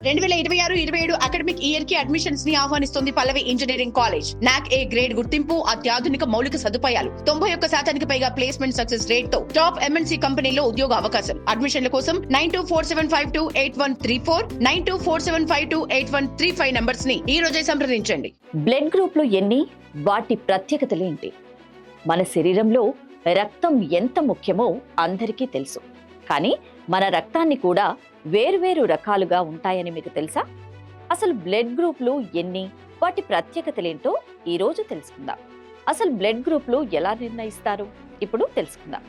2026-27 academic year కి admissions ని ఆహ్వానిస్తుంది పల్లవి engineering college. నాక్ ఏ గ్రేడ్ గుర్తింపు, అత్యాధునిక మౌలిక సదుపాయాలు, 91% పైగా ప్లేస్మెంట్ సక్సెస్ రేట్ తో టాప్ ఎంఎన్సీ కంపెనీలో ఉద్యోగ అవకాశం. అడ్మిషన్ల కోసం 9247528134 9247528135 నంబర్స్ ని ఈ రోజే సంప్రదించండి. బ్లడ్ గ్రూప్లు ఎన్ని, వాటి ప్రత్యేకతలేంటి? మన శరీరంలో రక్తం ఎంత ముఖ్యమో అందరికీ తెలుసు. కానీ మన రక్తాన్ని కూడా వేరువేరు రకాలుగా ఉంటాయని మీకు తెలుసా? అసలు బ్లడ్ గ్రూప్లు ఎన్ని, వాటి ప్రత్యేకతలేంటో ఈరోజు తెలుసుకుందాం. అసలు బ్లడ్ గ్రూప్లు ఎలా నిర్ణయిస్తారు ఇప్పుడు తెలుసుకుందాం.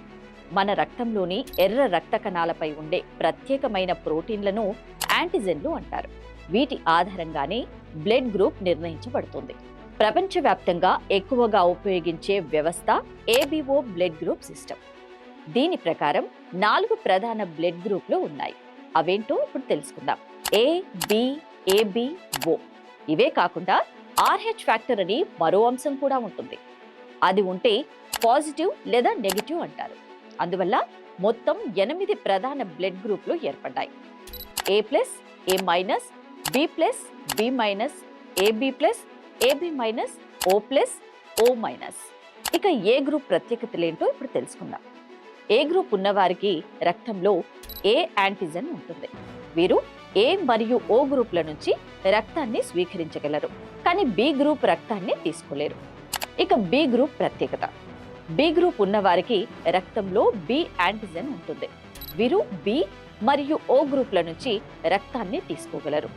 మన రక్తంలోని ఎర్ర రక్త కణాలపై ఉండే ప్రత్యేకమైన ప్రోటీన్లను యాంటీజెన్లు అంటారు. వీటి ఆధారంగానే బ్లడ్ గ్రూప్ నిర్ణయించబడుతుంది. ప్రపంచవ్యాప్తంగా ఎక్కువగా ఉపయోగించే వ్యవస్థ ఏబిఓ బ్లడ్ గ్రూప్ సిస్టమ్. దీని ప్రకారం 4 ప్రధాన బ్లడ్ గ్రూప్లు ఉన్నాయి. అవేంటో ఇప్పుడు తెలుసుకుందాం. ఏ, బి, ఏబి, ఓ. ఇవే కాకుండా RH ఫ్యాక్టర్ అని మరో అంశం కూడా ఉంటుంది. అది ఉంటే పాజిటివ్ లేదా నెగిటివ్ అంటారు. అందువల్ల మొత్తం 8 ప్రధాన బ్లడ్ గ్రూప్లు ఏర్పడ్డాయి. A+, A-, B+, B-, AB+, AB-, O+, O-. ఇక ఏ గ్రూప్ ప్రత్యేకతలేంటో ఇప్పుడు తెలుసుకుందాం. ఏ గ్రూప్ ఉన్నవారికి రక్తంలో ఏ యాంటీజెన్ ఉంటుంది. వీరు ఏ మరియు ఓ గ్రూప్ల నుంచి రక్తాన్ని స్వీకరించగలరు, కానీ బి గ్రూప్ రక్తాన్ని తీసుకోలేరు. ఇక బి గ్రూప్ ప్రత్యేకత. బి గ్రూప్ ఉన్నవారికి రక్తంలో బి యాంటీజెన్ ఉంటుంది. వీరు బి మరియు ఓ గ్రూప్ల నుంచి రక్తాన్ని తీసుకోగలరు.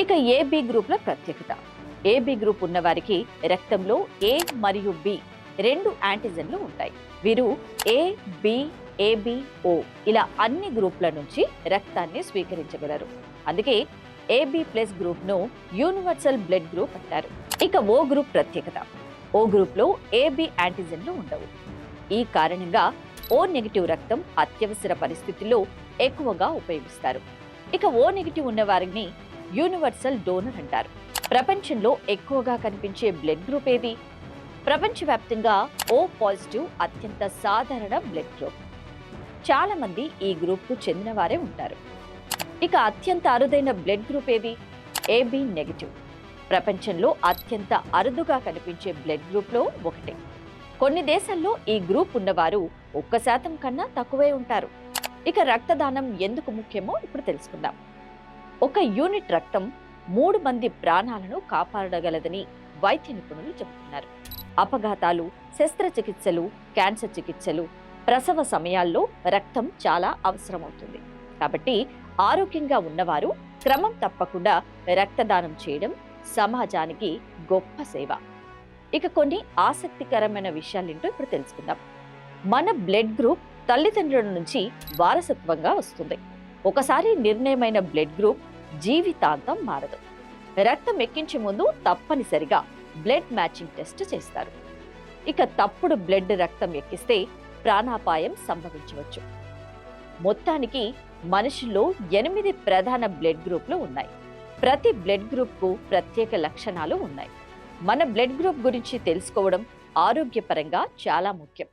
ఇక ఏబి గ్రూప్ల ప్రత్యేకత. ఏబి గ్రూప్ ఉన్నవారికి రక్తంలో ఏ మరియు బి 2 యాంటీజెన్లు ఉంటాయి. వీరు ఏ, బి, ఏబి, ఓ ఇలా అన్ని గ్రూప్ల నుంచి రక్తాన్ని స్వీకరించగలరు. అందుకే ఏబి ప్లస్ గ్రూప్ ను యూనివర్సల్ బ్లడ్ గ్రూప్ అంటారు. ఇక ఓ గ్రూప్ ప్రత్యేకత. ఓ గ్రూప్ లో ఏబి యాంటీజెన్లు ఉండవు. ఈ కారణంగా ఓ నెగిటివ్ రక్తం అత్యవసర పరిస్థితుల్లో ఎక్కువగా ఉపయోగిస్తారు. ఇక ఓ నెగిటివ్ ఉన్న వారిని యూనివర్సల్ డోనర్ అంటారు. ప్రపంచంలో ఎక్కువగా కనిపించే బ్లడ్ గ్రూప్ ఏది? ప్రపంచవ్యాప్తంగా ఓ పాజిటివ్ అత్యంత సాధారణ బ్లడ్ గ్రూప్. చాలా మంది ఈ గ్రూప్ కు చెందిన వారే ఉంటారు. ఇక అత్యంత అరుదైన బ్లడ్ గ్రూప్ ఏది? AB negative. ప్రపంచంలో అత్యంత అరుదుగా కనిపించే బ్లడ్ గ్రూప్ లో ఒకటి. కొన్ని దేశాల్లో ఈ గ్రూప్ ఉన్నవారు 1% కన్నా తక్కువే ఉంటారు. ఇక రక్తదానం ఎందుకు ముఖ్యమో ఇప్పుడు తెలుసుకుందాం. 1 యూనిట్ రక్తం 3 మంది ప్రాణాలను కాపాడగలదని వైద్య నిపుణులు చెబుతున్నారు. అపఘాతాలు, శస్త్రచికిత్సలు, క్యాన్సర్ చికిత్సలు, ప్రసవ సమయాల్లో రక్తం చాలా అవసరమవుతుంది. కాబట్టి ఆరోగ్యంగా ఉన్నవారు క్రమం తప్పకుండా రక్తదానం చేయడం సమాజానికి గొప్ప సేవ. ఇక కొన్ని ఆసక్తికరమైన విషయాలేంటో ఇప్పుడు తెలుసుకుందాం. మన బ్లడ్ గ్రూప్ తల్లిదండ్రుల నుంచి వారసత్వంగా వస్తుంది. ఒకసారి నిర్ణయమైన బ్లడ్ గ్రూప్ జీవితాంతం మారదు. రక్తం ఎక్కించే ముందు తప్పనిసరిగా బ్లడ్ మ్యాచింగ్ టెస్ట్ చేస్తారు. ఇక తప్పుడు బ్లడ్ రక్తం ఎక్కిస్తే ప్రాణాపాయం సంభవించవచ్చు. మొత్తానికి మనిషిలో 8 ప్రధాన బ్లడ్ గ్రూప్లు ఉన్నాయి. ప్రతి బ్లడ్ గ్రూప్ కు ప్రత్యేక లక్షణాలు ఉన్నాయి. మన బ్లడ్ గ్రూప్ గురించి తెలుసుకోవడం ఆరోగ్యపరంగా చాలా ముఖ్యం.